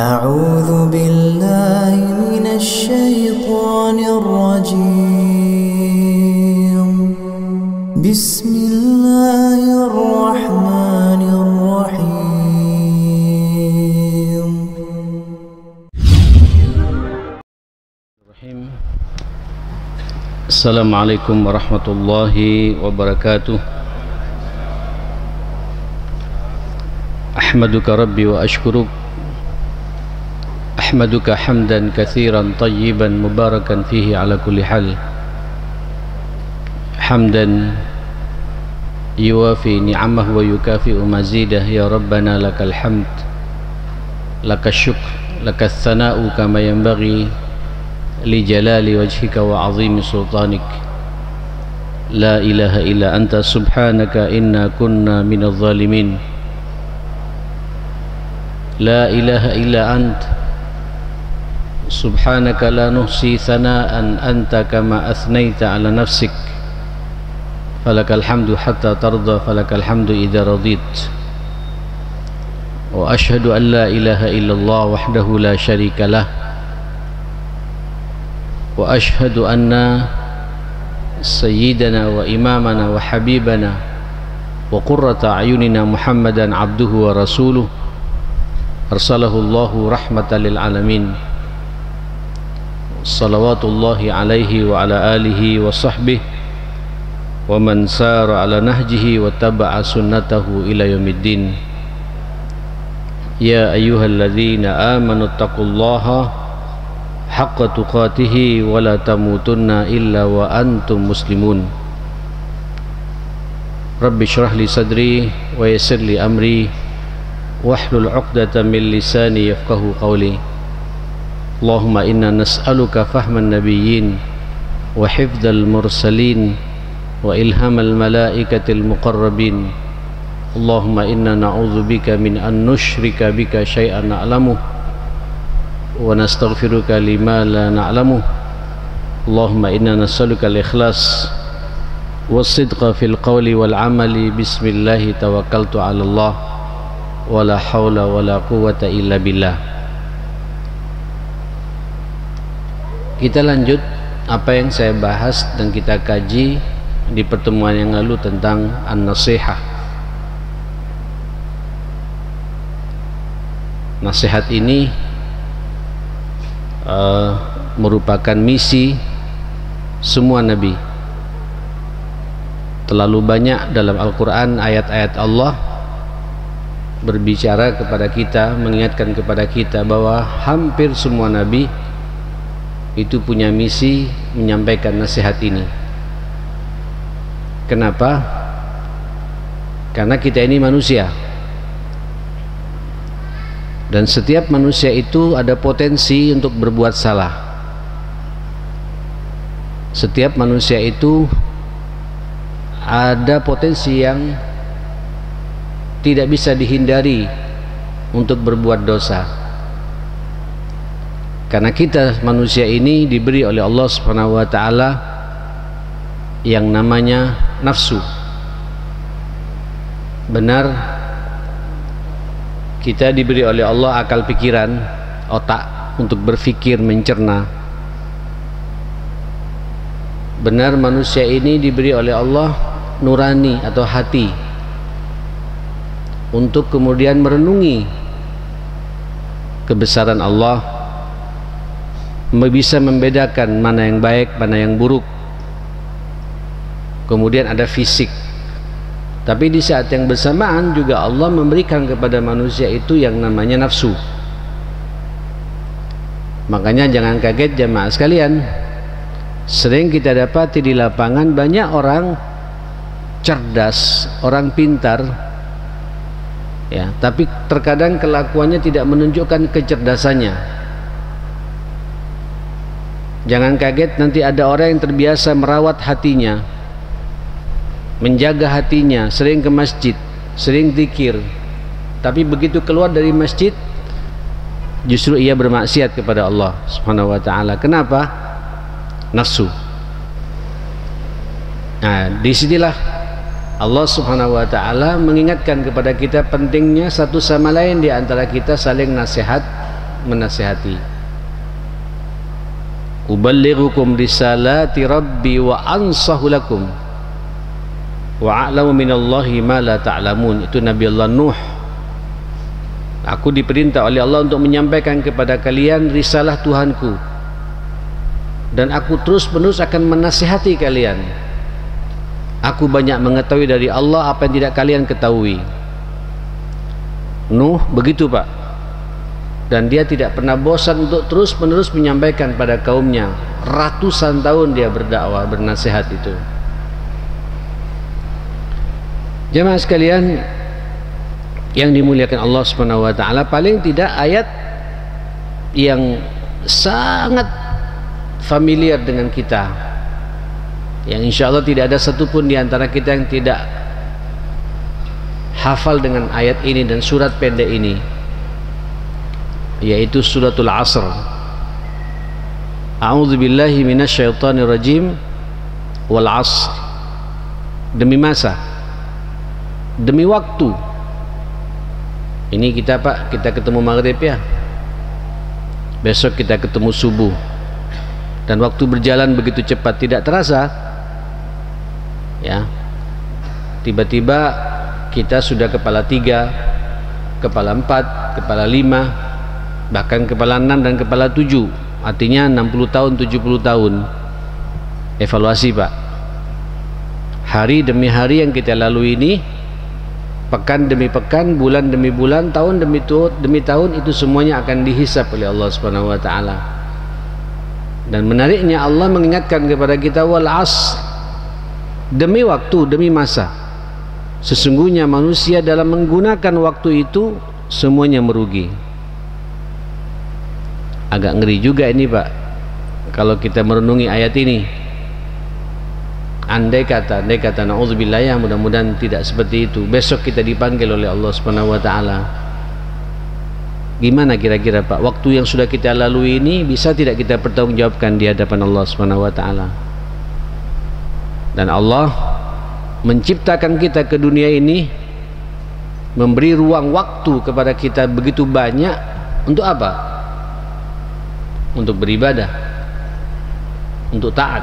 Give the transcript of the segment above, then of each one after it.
أعوذ بالله من الشيطان الرجيم بسم الله الرحمن الرحيم السلام عليكم ورحمة الله وبركاته. أحمدك ربي وأشكرك، أحمدك حمدا كثيرا طيبا مباركا فيه على كل حال، حمدا يوافي نعمه ويكافئ مزيده. يا ربنا لك الحمد، لك الشكر، لك الثناء كما ينبغي لجلال وجهك وعظيم سلطانك. لا إله إلا أنت سبحانك إنا كنا من الظالمين. لا إله إلا أنت سبحانك لا نحصي ثناء أنت كما أثنيت على نفسك. فلك الحمد حتى ترضى، فلك الحمد إذا رضيت. وأشهد أن لا إله إلا الله وحده لا شريك له، وأشهد أن سيدنا وإمامنا وحبيبنا وقرة أعيننا محمدا عبده ورسوله، أرسله الله رحمة للعالمين. صلوات الله عليه وعلى آله وصحبه ومن سار على نهجه واتبع سنته إلى يوم الدين. يا أيها الذين آمنوا اتقوا الله حق تقاته ولا تموتن إلا وأنتم مسلمون. رب اشرح لي صدري ويسر لي أمري واحلل عقدة من لساني يفقه قولي. اللهم إنا نسألك فهم النبيين وحفظ المرسلين وإلهام الملائكة المقربين. اللهم إنا نعوذ بك من أن نشرك بك شيئا نعلمه ونستغفرك لما لا نعلمه. اللهم إنا نسألك الإخلاص والصدق في القول والعمل. بسم الله توكلت على الله ولا حول ولا قوة إلا بالله. Kita lanjut apa yang saya bahas dan kita kaji di pertemuan yang lalu tentang an-nasihah. Nasihat ini merupakan misi semua nabi. Terlalu banyak dalam Al-Quran ayat-ayat Allah berbicara kepada kita, mengingatkan kepada kita bahwa hampir semua nabi itu punya misi menyampaikan nasihat ini. Kenapa? Karena kita ini manusia, dan setiap manusia itu ada potensi untuk berbuat salah. Setiap manusia itu ada potensi yang tidak bisa dihindari untuk berbuat dosa. Karena kita manusia ini diberi oleh Allah Subhanahu wa taala yang namanya nafsu. Benar, kita diberi oleh Allah akal pikiran, otak untuk berpikir, mencerna. Benar, manusia ini diberi oleh Allah nurani atau hati untuk kemudian merenungi kebesaran Allah, bisa membedakan mana yang baik, mana yang buruk. Kemudian ada fisik. Tapi di saat yang bersamaan juga Allah memberikan kepada manusia itu yang namanya nafsu. Makanya jangan kaget jamaah sekalian, sering kita dapati di lapangan banyak orang cerdas, orang pintar, ya, tapi terkadang kelakuannya tidak menunjukkan kecerdasannya. Jangan kaget nanti ada orang yang terbiasa merawat hatinya, menjaga hatinya, sering ke masjid, sering zikir, tapi begitu keluar dari masjid justru ia bermaksiat kepada Allah Subhanahu wa taala. Kenapa? Nafsu. Nah, disinilah Allah Subhanahu wa taala mengingatkan kepada kita pentingnya satu sama lain di antara kita saling nasihat menasihati. Uballighukum risalati rabbi wa ansahu lakum wa a'lamu minallahi ma la ta'lamun. Itu Nabi Allah Nuh. Aku diperintah oleh Allah untuk menyampaikan kepada kalian risalah Tuhanku, dan aku terus menerus akan menasihati kalian. Aku banyak mengetahui dari Allah apa yang tidak kalian ketahui. Nuh begitu Pak, dan dia tidak pernah bosan untuk terus menerus menyampaikan pada kaumnya. Ratusan tahun dia berdakwah, bernasihat itu. Jemaah sekalian yang dimuliakan Allah Subhanahu wa taala, paling tidak ayat yang sangat familiar dengan kita, yang insya Allah tidak ada satupun di antara kita yang tidak hafal dengan ayat ini dan surat pendek ini, yaitu suratul Asr. A'udzubillahi minasyaitonir rajim. Wal 'asr. Demi masa, demi waktu. Ini kita Pak, kita ketemu maghrib ya, besok kita ketemu subuh, dan waktu berjalan begitu cepat, tidak terasa ya. Tiba-tiba kita sudah kepala 3, kepala 4, kepala 5, bahkan kepala 6 dan kepala 7. Artinya 60 tahun, 70 tahun. Evaluasi Pak, hari demi hari yang kita lalui ini, pekan demi pekan, bulan demi bulan, tahun demi tahun, itu semuanya akan dihisap oleh Allah Subhanahu wa taala. Dan menariknya Allah mengingatkan kepada kita, wal 'asr, demi waktu, demi masa. Sesungguhnya manusia dalam menggunakan waktu itu semuanya merugi. Agak ngeri juga ini Pak, kalau kita merenungi ayat ini. Andai kata naudzubillah, ya mudah-mudahan tidak seperti itu, besok kita dipanggil oleh Allah Subhanahu wa taala. Gimana kira-kira Pak, waktu yang sudah kita lalui ini bisa tidak kita pertanggungjawabkan di hadapan Allah Subhanahu wa taala? Dan Allah menciptakan kita ke dunia ini, memberi ruang waktu kepada kita begitu banyak. Untuk apa? Untuk beribadah, untuk taat,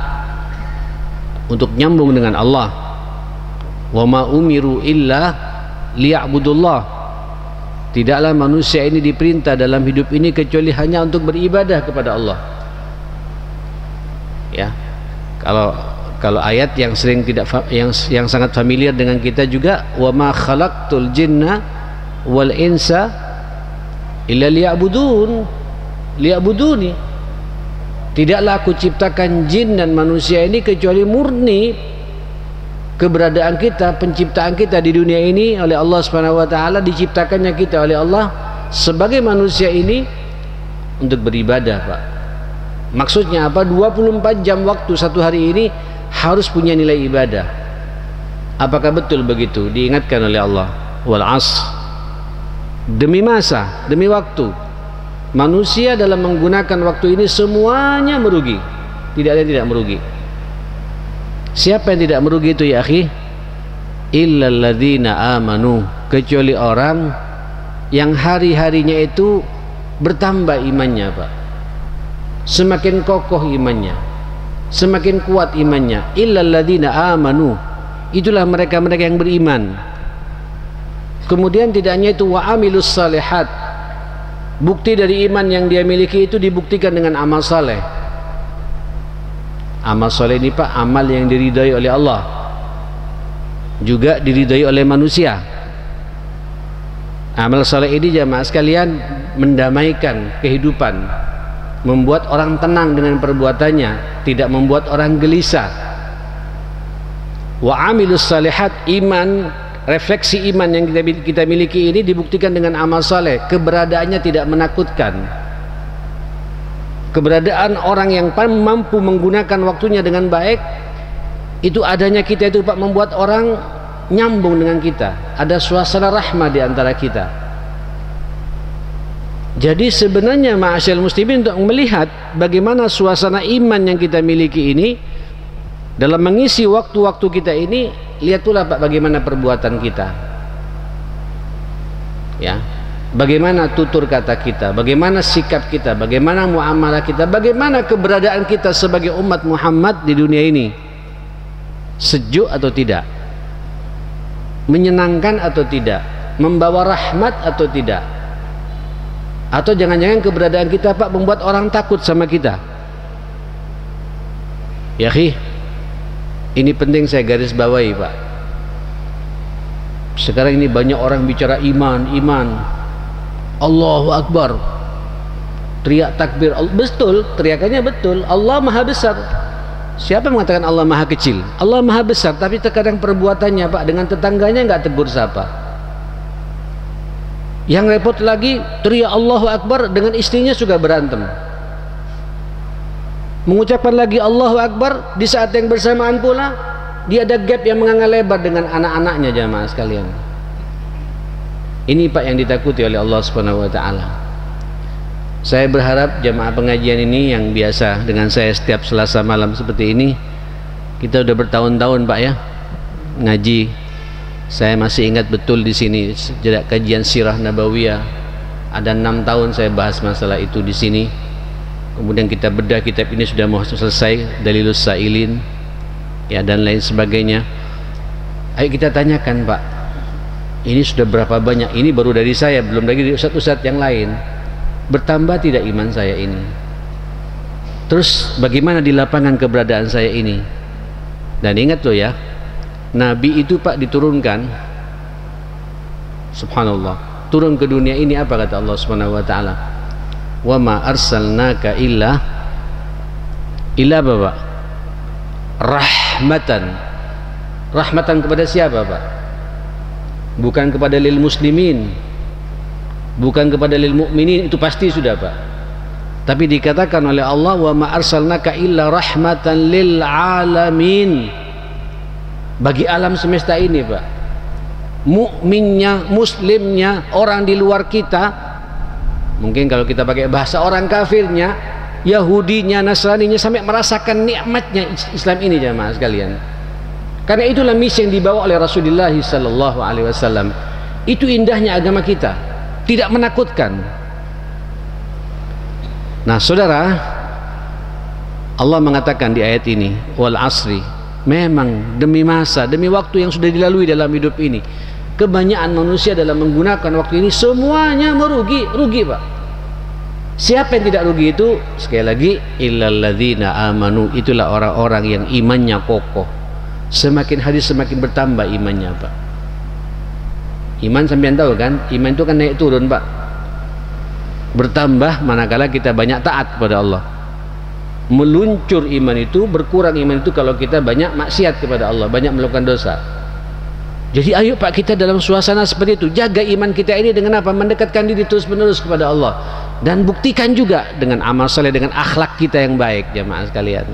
untuk nyambung dengan Allah. Wa ma umiru illa liya'budullah. Tidaklah manusia ini diperintah dalam hidup ini kecuali hanya untuk beribadah kepada Allah. Ya. Kalau ayat yang sering yang sangat familiar dengan kita juga, wa ma khalaqtul jinna wal insa illa liya'buduni. Tidaklah aku ciptakan jin dan manusia ini kecuali murni keberadaan kita, penciptaan kita di dunia ini oleh Allah Subhanahu wa taala, diciptakannya kita oleh Allah sebagai manusia ini untuk beribadah, Pak. Maksudnya apa? 24 jam waktu satu hari ini harus punya nilai ibadah. Apakah betul begitu? Diingatkan oleh Allah, wal 'asr, demi masa, demi waktu. Manusia dalam menggunakan waktu ini semuanya merugi. Tidak ada yang tidak merugi. Siapa yang tidak merugi itu ya akhi? Illal ladzina amanu, kecuali orang yang hari-harinya itu bertambah imannya, Pak. Semakin kokoh imannya, semakin kuat imannya. Illal ladzina amanu, itulah mereka-mereka yang beriman. Kemudian tidak hanya itu, wa amilus salihat, bukti dari iman yang dia miliki itu dibuktikan dengan amal saleh. Amal saleh ini, Pak, amal yang diridai oleh Allah, juga diridai oleh manusia. Amal saleh ini jamaah sekalian mendamaikan kehidupan, membuat orang tenang dengan perbuatannya, tidak membuat orang gelisah. Wa amilus salihat, iman, refleksi iman yang kita miliki ini dibuktikan dengan amal saleh. Keberadaannya tidak menakutkan. Keberadaan orang yang mampu menggunakan waktunya dengan baik, itu adanya kita itu, Pak, membuat orang nyambung dengan kita. Ada suasana rahmah di antara kita. Jadi sebenarnya ma'asyal muslimin, untuk melihat bagaimana suasana iman yang kita miliki ini dalam mengisi waktu-waktu kita ini, lihat pula, Pak, bagaimana perbuatan kita. Ya. bagaimana tutur kata kita, bagaimana sikap kita, bagaimana muamalah kita, bagaimana keberadaan kita sebagai umat Muhammad di dunia ini. Sejuk atau tidak, menyenangkan atau tidak, membawa rahmat atau tidak, atau jangan-jangan keberadaan kita Pak membuat orang takut sama kita. Ya ini penting saya garis bawahi Pak. Sekarang ini banyak orang bicara iman, Allahu Akbar, teriak takbir, betul, teriakannya betul, Allah Maha Besar. Siapa mengatakan Allah Maha Kecil? Allah Maha Besar, tapi terkadang perbuatannya Pak dengan tetangganya nggak tegur sapa. Yang repot lagi, teriak Allahu Akbar dengan istrinya suka berantem. Mengucapkan lagi Allahu Akbar di saat yang bersamaan pula dia ada gap yang menganga lebar dengan anak-anaknya, jamaah sekalian. Ini Pak yang ditakuti oleh Allah Subhanahu wa taala. Saya berharap jamaah pengajian ini yang biasa dengan saya setiap Selasa malam seperti ini, kita udah bertahun-tahun Pak ya ngaji. Saya masih ingat betul di sini sejak kajian Sirah Nabawiyah ada 6 tahun saya bahas masalah itu di sini. Kemudian kita bedah kitab ini sudah mau selesai, Dalilus Sa'ilin ya dan lain sebagainya. Ayo kita tanyakan Pak, ini sudah berapa banyak? Ini baru dari saya, belum lagi dari ustadz-ustadz yang lain. Bertambah tidak iman saya ini? Terus bagaimana di lapangan keberadaan saya ini? Dan ingat loh ya, Nabi itu Pak diturunkan, subhanallah, turun ke dunia ini apa kata Allah Subhanahu wa taala? Wa ma arsalnaka illa Pak? Rahmatan kepada siapa Pak? Bukan kepada lil muslimin, bukan kepada lil mukminin, itu pasti sudah Pak. Tapi dikatakan oleh Allah wa ma arsalnaka illa rahmatan lil alamin, bagi alam semesta ini Pak. Mukminnya, muslimnya, orang di luar kita, mungkin kalau kita pakai bahasa orang kafirnya, Yahudinya, Nasraninya sampai merasakan nikmatnya Islam ini jamaah sekalian. Karena itulah misi yang dibawa oleh Rasulullah sallallahu alaihi wasallam. Itu indahnya agama kita, tidak menakutkan. Nah, saudara, Allah mengatakan di ayat ini, wal asri, memang demi masa, demi waktu yang sudah dilalui dalam hidup ini, kebanyakan manusia dalam menggunakan waktu ini semuanya merugi, Pak. Siapa yang tidak rugi itu? Sekali lagi, illalladzina amanu, itulah orang-orang yang imannya kokoh. Semakin hari semakin bertambah imannya Pak. Iman sampean tahu kan, iman itu kan naik turun Pak. Bertambah manakala kita banyak taat kepada Allah. Meluncur iman itu, berkurang iman itu kalau kita banyak maksiat kepada Allah, banyak melakukan dosa. Jadi ayo Pak, kita dalam suasana seperti itu jaga iman kita ini dengan apa? Mendekatkan diri terus menerus kepada Allah, dan buktikan juga dengan amal saleh, dengan akhlak kita yang baik jamaah sekalian.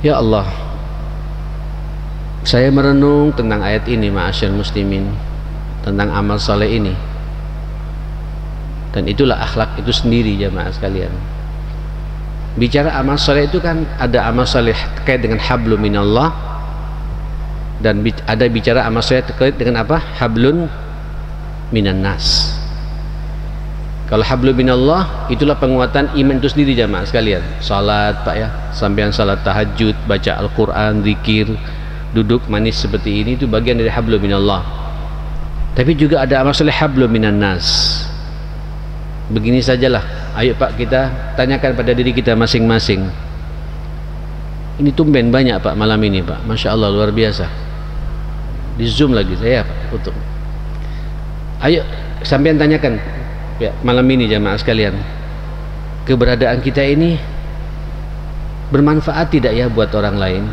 Ya Allah, saya merenung tentang ayat ini ma'asyar muslimin, tentang amal saleh ini, dan itulah akhlak itu sendiri jamaah sekalian. Bicara amal saleh itu kan ada amal saleh terkait dengan hablum minallah, dan ada bicara amal saleh terkait dengan apa? Hablun minan nas. Kalau hablum minallah itulah penguatan iman itu sendiri jamaah sekalian. Salat Pak ya, sampean salat tahajud, baca Al-Quran, zikir, duduk manis seperti ini, itu bagian dari hablum minallah. Tapi juga ada amal saleh hablum minan nas. Begini sajalah, ayo Pak, kita tanyakan pada diri kita masing-masing. Ini tumben banyak Pak malam ini Pak, Masya Allah, luar biasa. Di Zoom lagi saya Pak, untuk. Ayo sampean tanyakan ya, malam ini jamaah sekalian, keberadaan kita ini bermanfaat tidak ya buat orang lain?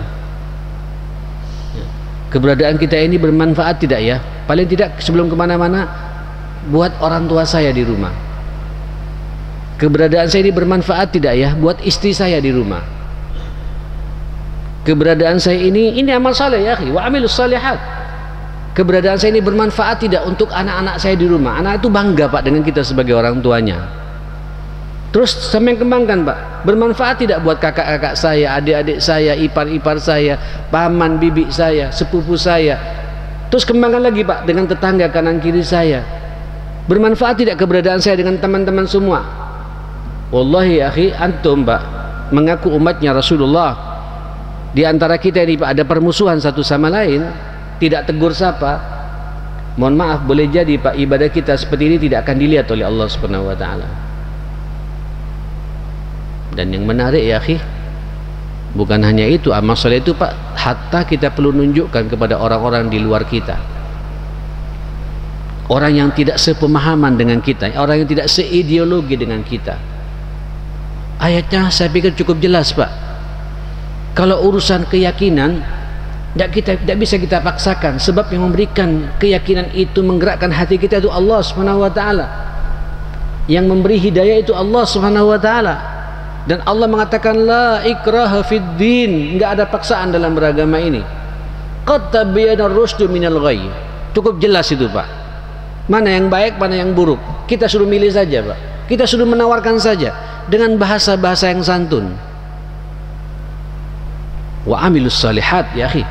Keberadaan kita ini bermanfaat tidak ya? Paling tidak sebelum kemana-mana, buat orang tua saya di rumah. Keberadaan saya ini bermanfaat tidak ya buat istri saya di rumah? Keberadaan saya ini amal saleh ya akhi, wa amilus salihat. Keberadaan saya ini bermanfaat tidak untuk anak-anak saya di rumah? Anak itu bangga Pak dengan kita sebagai orang tuanya. Terus sampai kembangkan Pak, bermanfaat tidak buat kakak-kakak saya, adik-adik saya, ipar-ipar saya, paman bibi saya, sepupu saya. Terus kembangkan lagi Pak dengan tetangga kanan kiri saya. Bermanfaat tidak keberadaan saya dengan teman-teman semua? Wallahi ya akhi, antum Pak mengaku umatnya Rasulullah, di antara kita ini Pak ada permusuhan satu sama lain, tidak tegur sapa, mohon maaf, boleh jadi Pak ibadah kita seperti ini tidak akan dilihat oleh Allah Subhanahu wa taala. Dan yang menarik ya akhi, bukan hanya itu, amal soleh itu Pak, hatta kita perlu nunjukkan kepada orang-orang di luar kita, orang yang tidak sepemahaman dengan kita, orang yang tidak seideologi dengan kita. Ayatnya saya pikir cukup jelas Pak. Kalau urusan keyakinan tidak bisa kita paksakan, sebab yang memberikan keyakinan itu, menggerakkan hati kita itu Allah Subhanahu wa taala. Yang memberi hidayah itu Allah Subhanahu wa taala. Dan Allah mengatakan la ikraha fid din, enggak ada paksaan dalam beragama ini. Qad tabayyana ar-rusydu minal ghayy. Cukup jelas itu Pak. Mana yang baik, mana yang buruk. Kita suruh milih saja Pak. Kita suruh menawarkan saja dengan bahasa-bahasa yang santun. Wa amilus salihat ya akhi.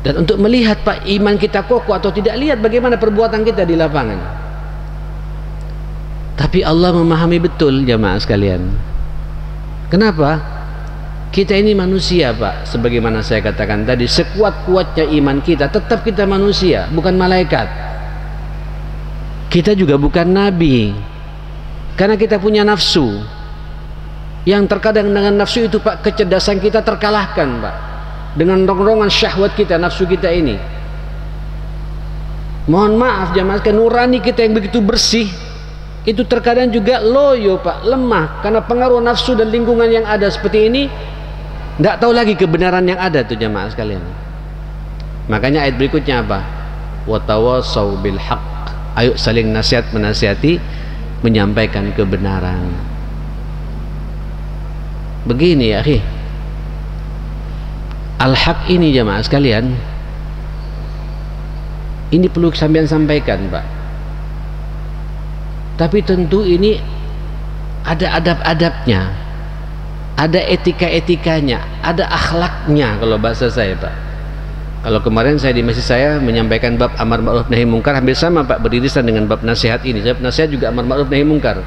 Dan untuk melihat Pak iman kita kokoh atau tidak, lihat bagaimana perbuatan kita di lapangan. Tapi Allah memahami betul jamaah sekalian. Kenapa? Kita ini manusia Pak, sebagaimana saya katakan tadi, sekuat-kuatnya iman kita, tetap kita manusia, bukan malaikat. Kita juga bukan nabi, karena kita punya nafsu, yang terkadang dengan nafsu itu Pak, kecerdasan kita terkalahkan Pak, dengan rongrongan syahwat kita, nafsu kita ini. Mohon maaf jamaah, nurani kita yang begitu bersih itu terkadang juga loyo Pak, lemah, karena pengaruh nafsu dan lingkungan yang ada seperti ini. Tidak tahu lagi kebenaran yang ada tuh jamaah sekalian. Makanya ayat berikutnya apa? Watawasau bil haq. Ayo saling nasihat menasihati, menyampaikan kebenaran. Begini ya akhi, al-haq ini jamaah sekalian, ini perlu sampean sampaikan Pak. Tapi tentu ini ada adab-adabnya, ada etika-etikanya, ada akhlaknya kalau bahasa saya Pak. Kalau kemarin saya di masjid saya menyampaikan bab amar ma'ruf nahi mungkar, hampir sama Pak beririsan dengan bab nasihat ini. Bab nasihat juga amar ma'ruf nahi mungkar.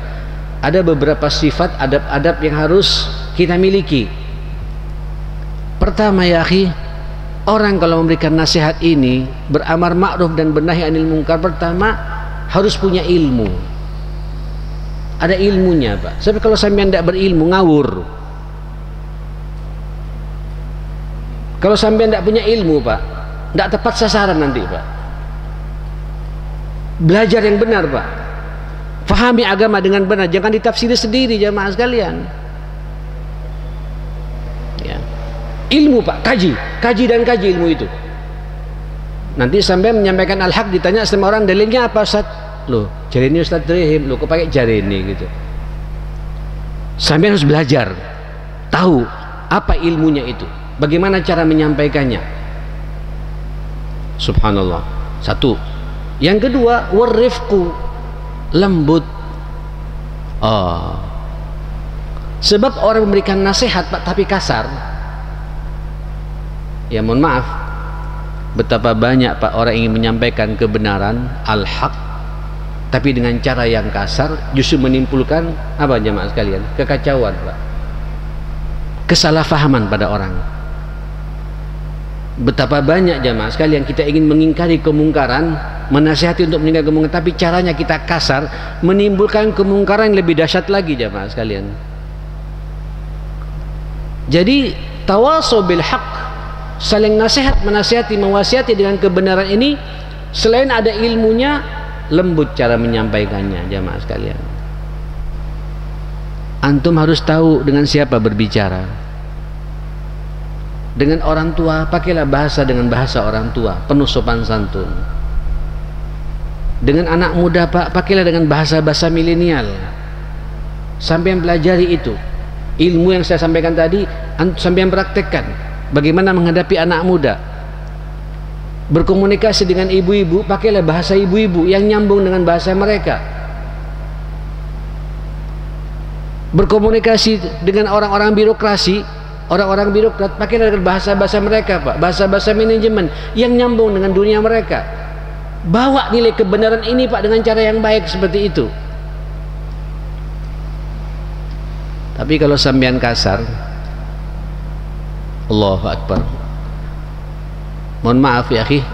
Ada beberapa sifat adab-adab yang harus kita miliki. Pertama ya akhi, orang kalau memberikan nasihat ini, beramar ma'ruf dan bernahi anil mungkar, pertama harus punya ilmu. Ada ilmunya Pak. Sebab kalau sampean tidak berilmu, ngawur. Kalau sampean tidak punya ilmu Pak, tidak tepat sasaran nanti Pak. Belajar yang benar Pak, fahami agama dengan benar, jangan ditafsiri sendiri jamaah sekalian ya. Ilmu Pak, kaji dan kaji ilmu itu. Nanti sampean menyampaikan al-haq, ditanya sama orang, dalilnya apa Ustaz? Loh, jari ini Ustaz Rehim, loh kok pakai jari ini gitu. Sampean harus belajar, tahu apa ilmunya itu, bagaimana cara menyampaikannya. Subhanallah. Satu. Yang kedua, warifqu, lembut. Sebab orang memberikan nasihat Pak tapi kasar, ya mohon maaf, betapa banyak Pak orang ingin menyampaikan kebenaran al-haq tapi dengan cara yang kasar, justru menimbulkan apa jemaah sekalian? Kekacauan Pak, kesalahpahaman pada orang. Betapa banyak jemaah sekalian kita ingin mengingkari kemungkaran, menasihati untuk meninggalkan kemungkaran, tapi caranya kita kasar, menimbulkan kemungkaran yang lebih dahsyat lagi jemaah sekalian. Jadi tawasau bil haq, saling nasihat, menasihati, mewasiati dengan kebenaran ini, selain ada ilmunya, lembut cara menyampaikannya jemaah sekalian. Antum harus tahu dengan siapa berbicara. Dengan orang tua, pakailah bahasa dengan bahasa orang tua, penuh sopan santun. Dengan anak muda Pak, pakailah dengan bahasa-bahasa milenial. Sampai yang pelajari itu ilmu yang saya sampaikan tadi, sampai yang praktekkan bagaimana menghadapi anak muda. Berkomunikasi dengan ibu-ibu, pakailah bahasa ibu-ibu yang nyambung dengan bahasa mereka. Berkomunikasi dengan orang-orang birokrasi, orang-orang birokrat, pakailah dengan bahasa-bahasa mereka Pak, bahasa-bahasa manajemen yang nyambung dengan dunia mereka. Bawa nilai kebenaran ini Pak dengan cara yang baik seperti itu. Tapi kalau sampean kasar, Allahu Akbar. Mohon maaf ya akhi,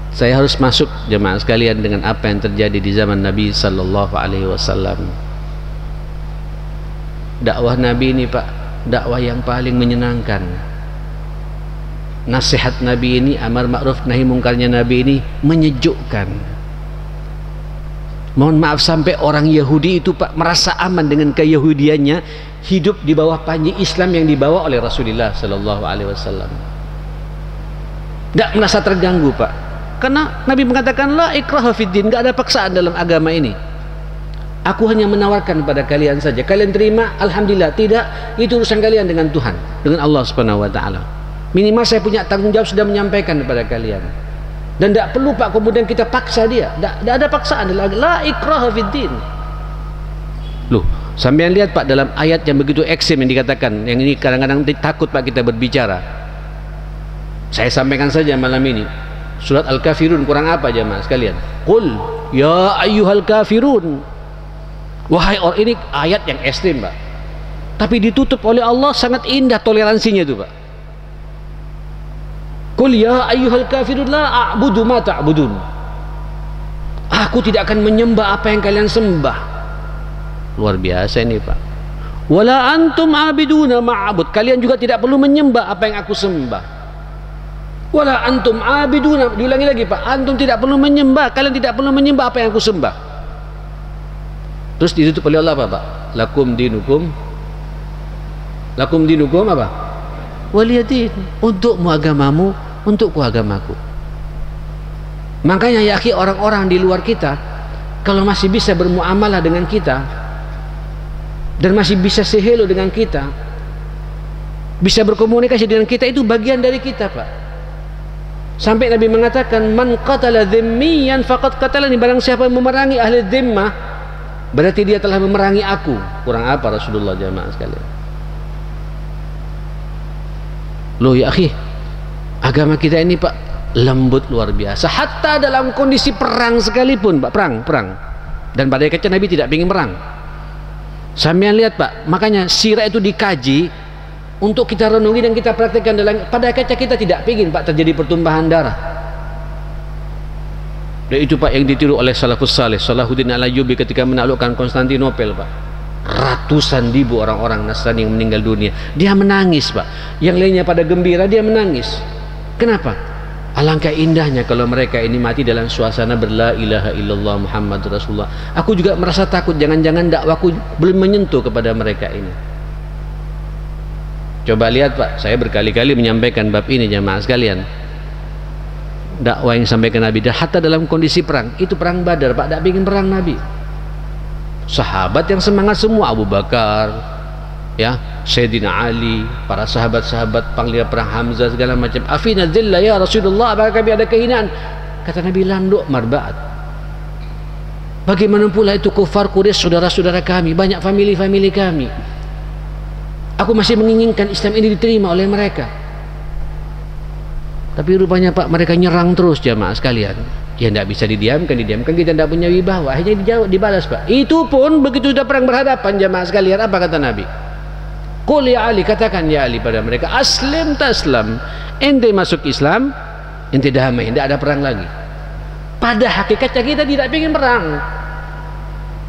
saya harus masuk jemaah sekalian dengan apa yang terjadi di zaman Nabi sallallahu alaihi wasallam. Dakwah Nabi ini Pak, dakwah yang paling menyenangkan. Nasihat Nabi ini, amar ma'ruf nahi mungkarnya Nabi ini menyejukkan. Mohon maaf sampai orang Yahudi itu Pak merasa aman dengan keyahudiannya, hidup di bawah panji Islam yang dibawa oleh Rasulullah sallallahu alaihi wasallam. Tidak merasa terganggu Pak, karena Nabi mengatakan la ikraha fiddin, tidak ada paksaan dalam agama ini. Aku hanya menawarkan pada kalian saja, kalian terima alhamdulillah, tidak itu urusan kalian dengan Tuhan, dengan Allah Subhanahu wa taala. Minimal saya punya tanggung jawab sudah menyampaikan kepada kalian. Dan tidak perlu Pak kemudian kita paksa dia. Tidak ada paksaan. La ikraha fiddin. Loh, sampean lihat Pak dalam ayat yang begitu ekstrim yang dikatakan, yang ini kadang-kadang takut Pak kita berbicara. Saya sampaikan saja malam ini. Surat Al-Kafirun kurang apa jemaah sekalian? Qul ya ayyuhal kafirun. Wahai orang, ini ayat yang ekstrim Pak. Tapi ditutup oleh Allah sangat indah toleransinya itu Pak. Qul ya ayyuhal kafirun la a'budu ma ta'budun. Aku tidak akan menyembah apa yang kalian sembah. Luar biasa ini Pak. Wala antum abiduna ma'abud. Kalian juga tidak perlu menyembah apa yang aku sembah. Wala antum abiduna. Diulangi lagi Pak. Antum tidak perlu menyembah. Kalian tidak perlu menyembah apa yang aku sembah. Terus ditutup oleh Allah apa Pak? Lakum dinukum. Lakum dinukum apa? Waliyadin. Untukmu agamamu, untukku agamaku. Makanya ya akhi, orang-orang di luar kita kalau masih bisa bermuamalah dengan kita dan masih bisa sehelo dengan kita, bisa berkomunikasi dengan kita, itu bagian dari kita Pak. Sampai Nabi mengatakan man qatala dhimmiyan faqad qatalani, barang siapa yang memerangi ahli dhimmah berarti dia telah memerangi aku. Kurang apa Rasulullah jamaah sekalian? Loh ya akhi, agama kita ini Pak lembut luar biasa. Hatta dalam kondisi perang sekalipun Pak, perang. Dan pada akhirnya Nabi tidak ingin perang. Sampean lihat Pak, makanya sirah itu dikaji untuk kita renungi dan kita praktekkan dalam. Pada akhirnya kita tidak ingin Pak terjadi pertumpahan darah. Dan itu Pak yang ditiru oleh salafus saleh, Salahuddin Al-Ayyubi ketika menaklukkan Konstantinopel Pak. Ratusan ribu orang-orang Nasrani yang meninggal dunia, dia menangis Pak. Yang lainnya pada gembira, dia menangis. Kenapa? Alangkah indahnya kalau mereka ini mati dalam suasana berla ilaha illallah Muhammad Rasulullah. Aku juga merasa takut jangan-jangan dakwaku belum menyentuh kepada mereka ini. Coba lihat Pak, saya berkali-kali menyampaikan bab ini jamaah sekalian. Dakwah yang sampaikan Nabi, hatta dalam kondisi perang, itu perang Badar Pak, tidak bikin perang Nabi. Sahabat yang semangat semua, Abu Bakar, ya, Sayyidina Ali, para sahabat-sahabat, panglima perang Hamzah, segala macam. Afina dzilla ya Rasulullah, apakah kami ada kehinaan? Kata Nabi, landuk marbaat. Bagaimana pula itu kufar Quraisy, saudara-saudara kami, banyak famili-famili kami. Aku masih menginginkan Islam ini diterima oleh mereka. Tapi rupanya Pak, mereka nyerang terus jamaah sekalian. Ya tidak bisa didiamkan, kita tidak punya wibawa. Akhirnya dijawab, dibalas Pak. Itu pun begitu sudah perang berhadapan jamaah sekalian, apa kata Nabi? Qul ya Ali, katakan ya Ali pada mereka, aslim taslam. Ente masuk Islam, ente damai, tidak ada perang lagi. Pada hakikatnya kita tidak ingin perang.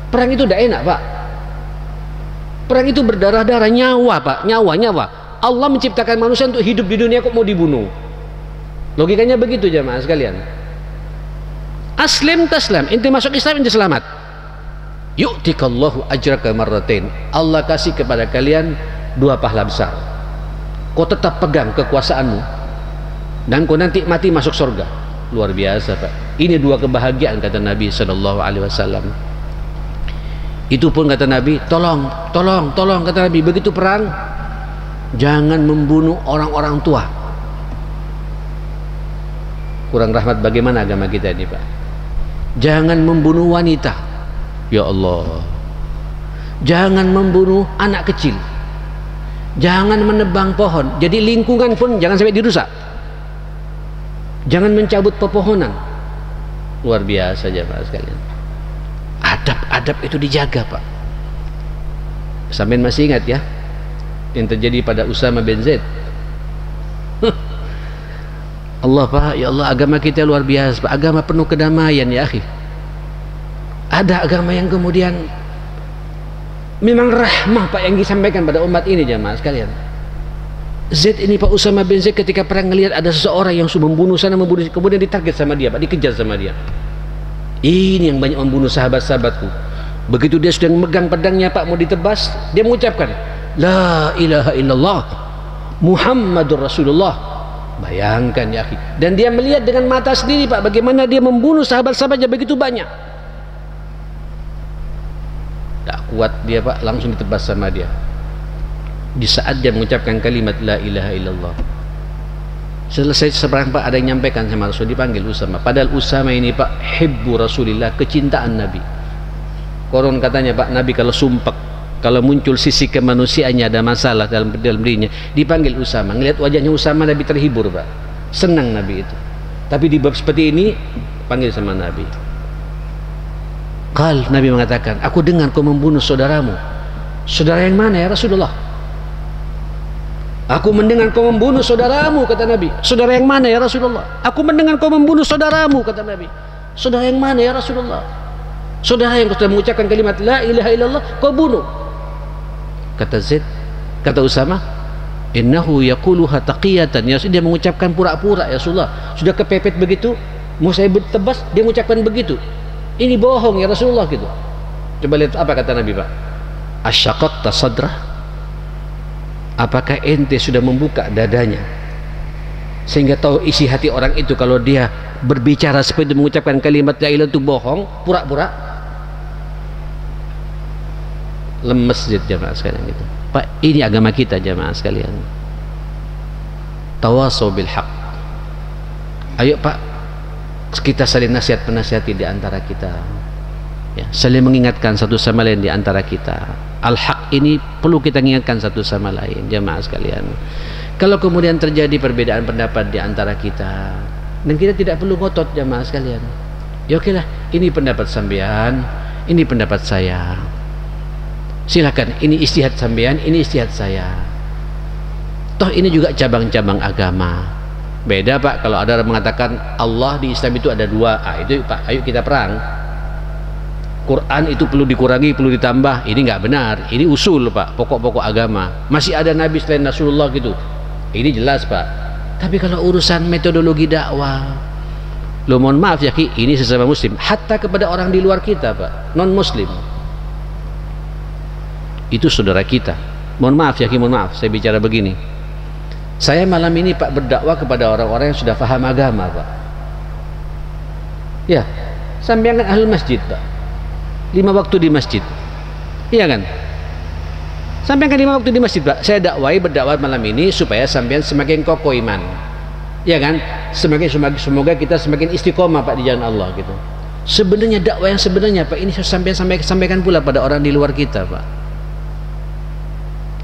Perang itu tidak enak Pak. Perang itu berdarah-darah, nyawa Pak, nyawa. Allah menciptakan manusia untuk hidup di dunia, kok mau dibunuh? Logikanya begitu jamaah sekalian. Aslim taslam, ente masuk Islam, ente selamat. Yu'tikallahu ajraka marratain. Allah kasih kepada kalian 2 pahala besar. Kau tetap pegang kekuasaanmu dan kau nanti mati masuk surga. Luar biasa Pak. Ini 2 kebahagiaan kata Nabi SAW. Itu pun kata Nabi, tolong kata Nabi, begitu perang jangan membunuh orang-orang tua. Kurang rahmat bagaimana agama kita ini Pak. Jangan membunuh wanita, ya Allah. Jangan membunuh anak kecil. Jangan menebang pohon. Jadi lingkungan pun jangan sampai dirusak. Jangan mencabut pepohonan. Luar biasa jemaah sekalian. Adab-adab itu dijaga, Pak. Sampean masih ingat ya yang terjadi pada Usama bin Zaid? Allah, Pak, ya Allah, agama kita luar biasa, Pak. Agama penuh kedamaian ya, akhi. Ada agama yang kemudian memang rahmah, Pak, yang disampaikan pada umat ini jemaah sekalian. Zaid ini, Pak, Usama bin Zaid, ketika perang ngelihat ada seseorang yang sudah membunuh sana, membunuh, kemudian ditarget sama dia, Pak, dikejar sama dia. Ini yang banyak membunuh sahabat-sahabatku. Begitu dia sudah memegang pedangnya, Pak, mau ditebas, dia mengucapkan la ilaha illallah Muhammadur Rasulullah. Bayangkan ya, akhi. Dan dia melihat dengan mata sendiri, Pak, bagaimana dia membunuh sahabat-sahabatnya begitu banyak. Tak kuat dia, Pak, langsung ditebas sama dia. Di saat dia mengucapkan kalimat la ilaha illallah, selesai seberang, Pak, ada yang nyampaikan sama Rasul, dipanggil Usama. Padahal Usama ini, Pak, hibbu Rasulillah, kecintaan Nabi. Koron katanya, Pak, Nabi kalau sumpah, kalau muncul sisi kemanusiaannya ada masalah dalam dirinya, dipanggil Usama. Ngelihat wajahnya Usama, Nabi terhibur, Pak. Senang Nabi itu. Tapi di bab seperti ini panggil sama Nabi. Nabi mengatakan, aku dengar kau membunuh saudaramu. Saudara yang mana ya Rasulullah? Aku mendengar kau membunuh saudaramu, kata Nabi. Saudara yang mana ya Rasulullah? Aku mendengar kau membunuh saudaramu, kata Nabi. Saudara yang mana ya Rasulullah? Saudara yang sudah mengucapkan kalimat la ilaha illallah kau bunuh. Kata Zaid, kata Usama, innahu yaquluha taqiyatan. Ya, dia mengucapkan pura-pura ya Rasulullah. Sudah kepepet begitu, mau saya tebas, dia mengucapkan begitu. Ini bohong ya Rasulullah gitu. Coba lihat apa kata Nabi, Pak. Asyaqaqta sadrah. Apakah ente sudah membuka dadanya sehingga tahu isi hati orang itu kalau dia berbicara seperti itu, mengucapkan kalimat la ilaha itu bohong, pura-pura? Lemes jemaah sekalian gitu. Pak, ini agama kita jemaah sekalian. Tawasau bil haq. Ayo, Pak, kita saling nasihat penasihati di antara kita. Ya, saling mengingatkan satu sama lain di antara kita. Al-haq ini perlu kita ingatkan satu sama lain jemaah sekalian. Kalau kemudian terjadi perbedaan pendapat di antara kita, dan kita tidak perlu ngotot jemaah sekalian. Ya oke lah, ini pendapat sampean, ini pendapat saya. Silakan, ini istihad sampean, ini istihad saya. Toh ini juga cabang-cabang agama. Beda, Pak, kalau ada orang mengatakan Allah di Islam itu ada dua. Itu, Pak, ayo kita perang. Quran itu perlu dikurangi, perlu ditambah. Ini nggak benar. Ini usul, Pak, pokok-pokok agama. Masih ada Nabi selain Rasulullah gitu. Ini jelas, Pak. Tapi kalau urusan metodologi dakwah, lo mohon maaf ya, Ki, ini sesama muslim, hatta kepada orang di luar kita, Pak, non muslim, itu saudara kita. Mohon maaf ya, Ki, mohon maaf saya bicara begini. Saya malam ini, Pak, berdakwah kepada orang-orang yang sudah paham agama, Pak. Ya, sampean kan ahli masjid, Pak, 5 waktu di masjid, iya kan? Sampai kan 5 waktu di masjid, Pak. Saya dakwai, berdakwah malam ini supaya sampean semakin kokoh iman, ya kan? Semoga kita semakin istiqomah, Pak, di jalan Allah gitu. Sebenarnya dakwah yang sebenarnya, Pak, ini saya sampaikan pula pada orang di luar kita, Pak.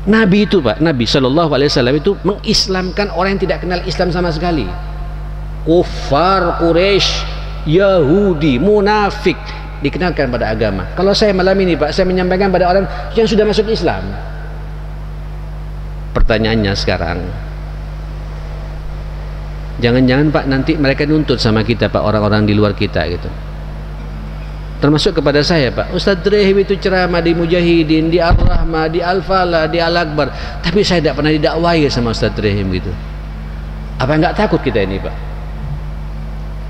Nabi itu, Pak, Nabi SAW itu mengislamkan orang yang tidak kenal Islam sama sekali. Kufar Quraisy, Yahudi, munafik, dikenalkan pada agama. Kalau saya malam ini, Pak, saya menyampaikan pada orang yang sudah masuk Islam. Pertanyaannya sekarang, jangan-jangan, Pak, nanti mereka nuntut sama kita, Pak, orang-orang di luar kita gitu. Termasuk kepada saya, Pak. Ustadz Rehim itu ceramah di Mujahidin, di Ar-Rahmah, di Al-Falah, di Al-Akbar, tapi saya tidak pernah didakwai sama Ustadz Rehim gitu. Apa nggak takut kita ini, Pak?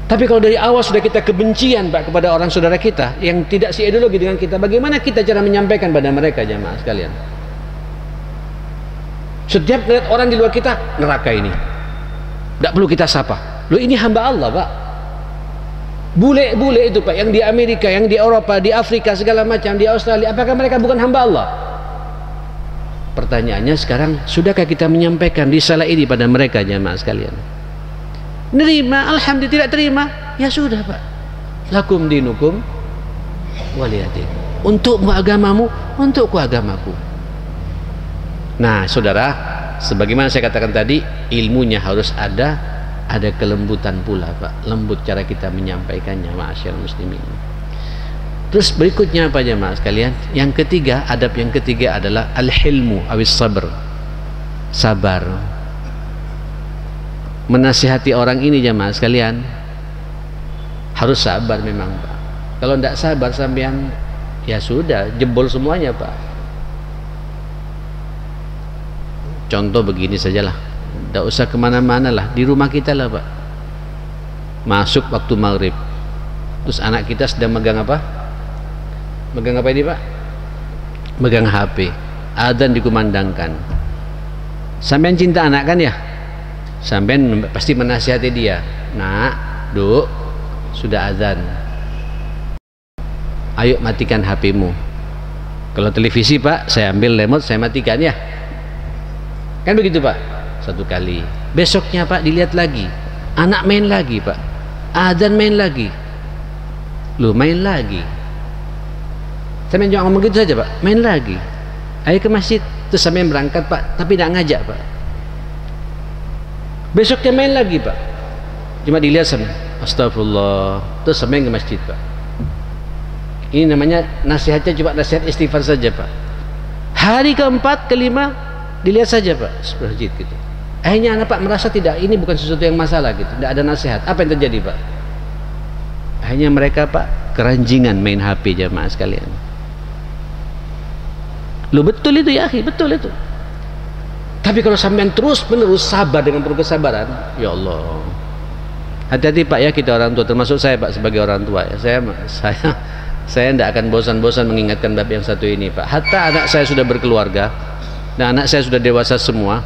Tapi kalau dari awal sudah kita kebencian, Pak, kepada orang saudara kita yang tidak seideologi dengan kita, bagaimana kita cara menyampaikan pada mereka jamaah sekalian? Setiap melihat orang di luar kita, neraka ini, tidak perlu kita sapa. Loh, ini hamba Allah, Pak. Bule-bule itu, Pak, yang di Amerika, yang di Eropa, di Afrika, segala macam, di Australia, apakah mereka bukan hamba Allah? Pertanyaannya sekarang, sudahkah kita menyampaikan risalah ini pada mereka jamaah sekalian? Nerima, alhamdulillah. Tidak terima, ya sudah, Pak. Lakum dinukum waliyadin. Untukmu agamamu, untukku agamaku. Nah, saudara, sebagaimana saya katakan tadi, ilmunya harus ada, ada kelembutan pula Pak, lembut cara kita menyampaikannya, ma'asyiral muslimin. Terus berikutnya apa jemaah sekalian? Yang ketiga, adab yang ketiga adalah al-hilmu awis sabr, sabar. Menasihati orang ini jemaah sekalian harus sabar memang Pak. Kalau tidak sabar sampean ya sudah jebol semuanya Pak. Contoh begini sajalah, tidak usah kemana-mana lah, di rumah kita lah Pak. Masuk waktu maghrib, terus anak kita sedang megang apa? Megang apa ini Pak? Megang HP. Adzan dikumandangkan. Sampean cinta anak kan ya? Sampean pasti menasihati dia. Nak, Duk, sudah adzan. Ayo matikan HP-mu. Kalau televisi Pak, saya ambil remote, saya matikan ya. Kan begitu Pak? Satu kali. Besoknya Pak dilihat lagi. Anak main lagi Pak. Adzan main lagi. Lu main lagi. Saya cuma ngomong gitu saja Pak, main lagi. Ayo ke masjid, terus sampai berangkat Pak, tapi tidak ngajak Pak. Besoknya main lagi Pak, cuma dilihat sama, astagfirullah, terus sampai ke masjid Pak. Ini namanya nasihatnya cuma nasihat istighfar saja Pak. Hari keempat, kelima, dilihat saja Pak, masjid gitu. Akhirnya anak Pak merasa tidak, ini bukan sesuatu yang masalah gitu, tidak ada nasihat. Apa yang terjadi Pak? Akhirnya mereka Pak keranjingan main HP jamaah sekalian. Lu betul itu ya akhi, betul itu. Tapi kalau sampean terus menerus sabar dengan penuh kesabaran, ya Allah. Hati-hati Pak ya, kita orang tua, termasuk saya Pak sebagai orang tua ya. Saya tidak akan bosan-bosan mengingatkan bab yang satu ini Pak. Hatta anak saya sudah berkeluarga dan anak saya sudah dewasa semua,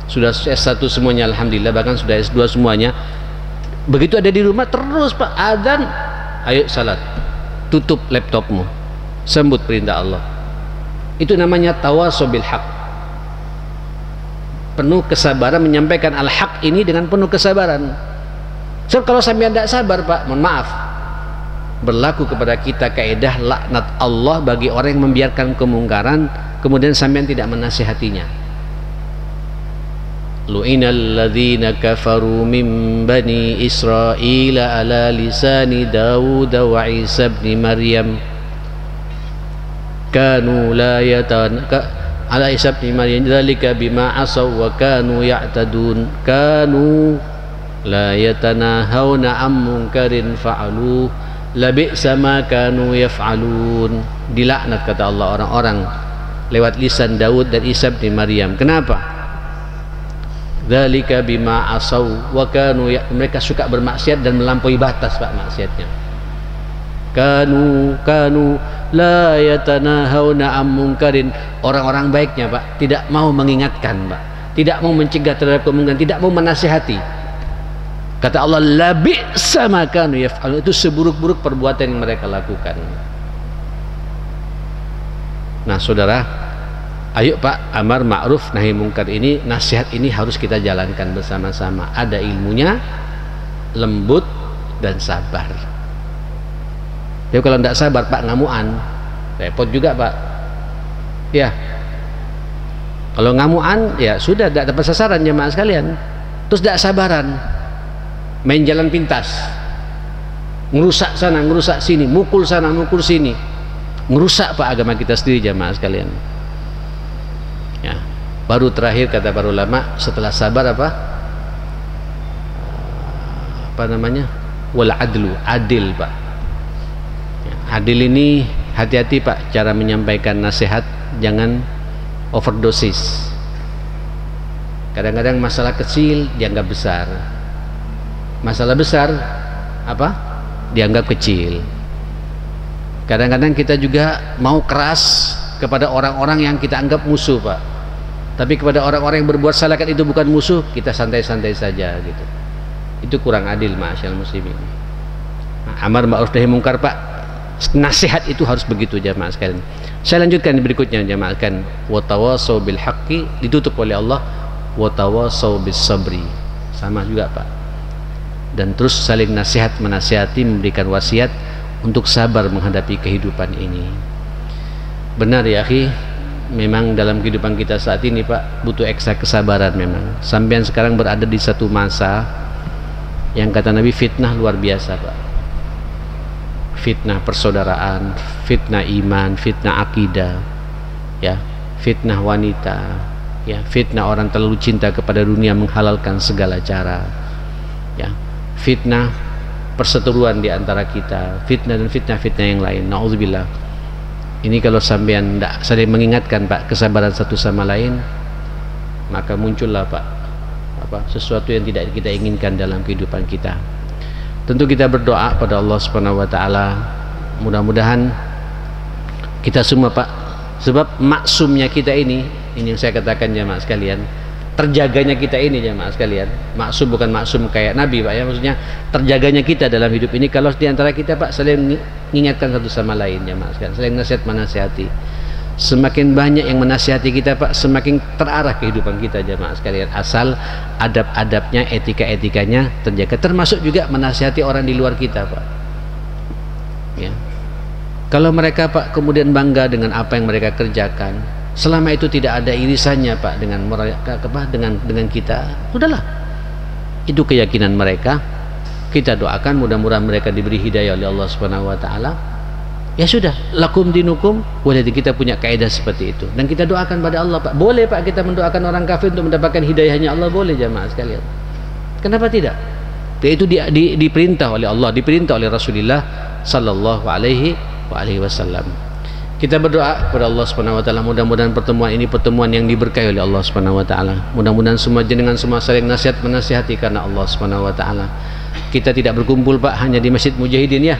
sudah S1 semuanya alhamdulillah, bahkan sudah S2 semuanya. Begitu ada di rumah terus Pak adzan, ayo salat, tutup laptopmu, sambut perintah Allah. Itu namanya tawasaw bil haq, penuh kesabaran menyampaikan al-haq ini dengan penuh kesabaran. So, kalau sampai tidak sabar Pak, mohon maaf, berlaku kepada kita kaidah laknat Allah bagi orang yang membiarkan kemungkaran kemudian sampean tidak menasihatinya. Lu'inal ladzina kafaru min bani Israil ala lisani Dawud wa Isa ibn Maryam kanu la ala Isa ibn Maryam dzalika bima asaw wa kanu ya'tadun kanu la yatanahawna am munkarin fa'alu labi'sa ma kanu yaf'alun. Dilaknat kata Allah orang-orang lewat lisan Daud dan Isa bin Maryam. Kenapa? Dzalika bima asaw wa kanu mereka suka bermaksiat dan melampaui batas Pak maksiatnya. Kanu la yatanahawna am munkarin, orang-orang baiknya Pak tidak mau mengingatkan Pak, tidak mau mencegah terhadap kemungkaran, tidak mau menasihati. Kata Allah labi'sa ma kanu yaf'alun, itu seburuk-buruk perbuatan yang mereka lakukan. Nah saudara, ayo Pak, amar ma'ruf nahi mungkar ini, nasihat ini harus kita jalankan bersama-sama. Ada ilmunya, lembut dan sabar. Jadi kalau tidak sabar Pak ngamuan, repot juga Pak. Ya, kalau ngamuan ya sudah tidak dapat sasaran jemaah sekalian. Terus tidak sabaran, main jalan pintas, ngerusak sana ngerusak sini, mukul sana mukul sini, ngerusak Pak agama kita sendiri jemaah sekalian. Ya, baru terakhir kata para ulama setelah sabar apa namanya, wal adlu, adil Pak. Ya, adil ini hati-hati Pak cara menyampaikan nasihat, jangan overdosis. Kadang-kadang masalah kecil dianggap besar, masalah besar apa dianggap kecil. Kadang-kadang kita juga mau keras kepada orang-orang yang kita anggap musuh Pak, tapi kepada orang-orang yang berbuat salah kan itu bukan musuh, kita santai-santai saja gitu. Itu kurang adil ma'asyal muslimin. Nah, amar ma'ruf nahi mungkar Pak, nasihat itu harus begitu jamaah sekalian. Saya lanjutkan berikutnya jamaah sekalian. Wa tawasaw bil haqqi ditutup oleh Allah, wa tawasaw bis sabri, sama juga Pak. Dan terus saling nasihat menasihati, memberikan wasiat untuk sabar menghadapi kehidupan ini. Benar ya akhi, memang dalam kehidupan kita saat ini Pak butuh ekstra kesabaran memang. Sampean sekarang berada di satu masa Yang kata Nabi, fitnah luar biasa, Pak. Fitnah persaudaraan, fitnah iman, fitnah akidah, ya, fitnah wanita, ya, fitnah orang terlalu cinta kepada dunia menghalalkan segala cara, ya, fitnah perseteruan di antara kita, fitnah dan fitnah-fitnah yang lain. Nauzubillah. Ini kalau sampean tidak saling mengingatkan, Pak, kesabaran satu sama lain, maka muncullah, Pak, sesuatu yang tidak kita inginkan dalam kehidupan kita. Tentu kita berdoa pada Allah Subhanahu wa taala, mudah-mudahan kita semua, Pak, sebab maksumnya kita ini yang saya katakan jamaah sekalian, terjaganya kita ini jamaah sekalian, maksum bukan maksum kayak Nabi, Pak, ya, maksudnya terjaganya kita dalam hidup ini kalau di antara kita, Pak, saling mengingatkan satu sama lain jamaah sekalian, saling nasihat menasihati. Semakin banyak yang menasihati kita, Pak, semakin terarah kehidupan kita jamaah sekalian, asal adab-adabnya, etika-etikanya terjaga, termasuk juga menasihati orang di luar kita, Pak, ya. Kalau mereka, Pak, kemudian bangga dengan apa yang mereka kerjakan, selama itu tidak ada irisannya, Pak, dengan dengan kita, udahlah, itu keyakinan mereka. Kita doakan mudah-mudahan mereka diberi hidayah oleh Allah Subhanahu wa taala. Ya sudah, lakum dinukum. Boleh kita punya kaidah seperti itu, dan kita doakan pada Allah, Pak. Boleh, Pak, kita mendoakan orang kafir untuk mendapatkan hidayahnya Allah, boleh jamaah sekalian. Kenapa tidak? Itu diperintah oleh Allah, diperintah oleh Rasulullah sallallahu alaihi wasallam. Kita berdoa kepada Allah Subhanahu wa taala, mudah-mudahan pertemuan ini pertemuan yang diberkahi oleh Allah Subhanahu wa taala. Mudah-mudahan semua jenengan semua saling nasihat menasihati karena Allah Subhanahu wa taala. Kita tidak berkumpul, Pak, hanya di Masjid Mujahidin, ya,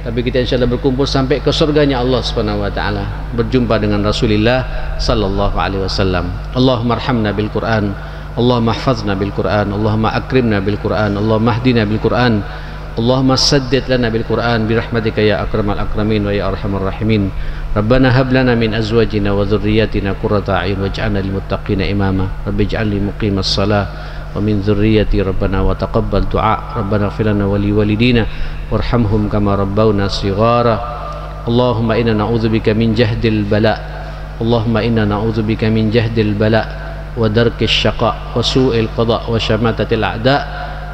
tapi kita insyaallah berkumpul sampai ke surganya Allah Subhanahu wa taala, berjumpa dengan Rasulullah sallallahu alaihi wasallam. Allahumma arhamna bil Qur'an, Allahumma ihfazna bil Qur'an, Allahumma akrimna bil Qur'an, Allahumma hdina bil Qur'an, Allahumma saddid lana bil Qur'an bi rahmatika ya akramal akramin wa ya arhamar rahimin. Rabbana hab lana min azwajina wa dhurriyyatina qurrata a'yun waj'alna lil muttaqina imama. Rabbi ij'alni muqimas shalah wa min dzurriyyati rabbana wa taqabbal du'a. Rabbana ighfir lana wa li walidina warhamhum kama rabbawna shighara. Allahumma inna na'udzubika min jahdil bala. Allahumma inna na'udzubika min jahdil bala wa darkis syaqa wa su'il qada wa syamatatil a'da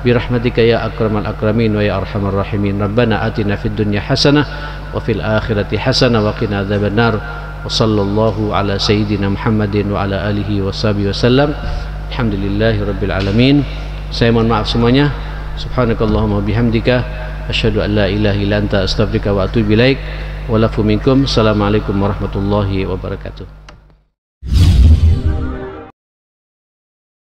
bi rahmatika ya akramal akramin wa ya arhamar rahimin. Rabbana atina fid dunya hasanah wa fil akhirati hasanah wa qina adzabannar. Wa sallallahu ala sayyidina Muhammadin wa ala alihi wa sahbihi wasallam. Alhamdulillahirabbil alamin. Saya mohon maaf semuanya. Subhanakallahumma bihamdika asyhadu an la ilaha illa anta astaghfiruka wa atubu ilaik. Wa lafu minkum. Assalamualaikum warahmatullahi wabarakatuh.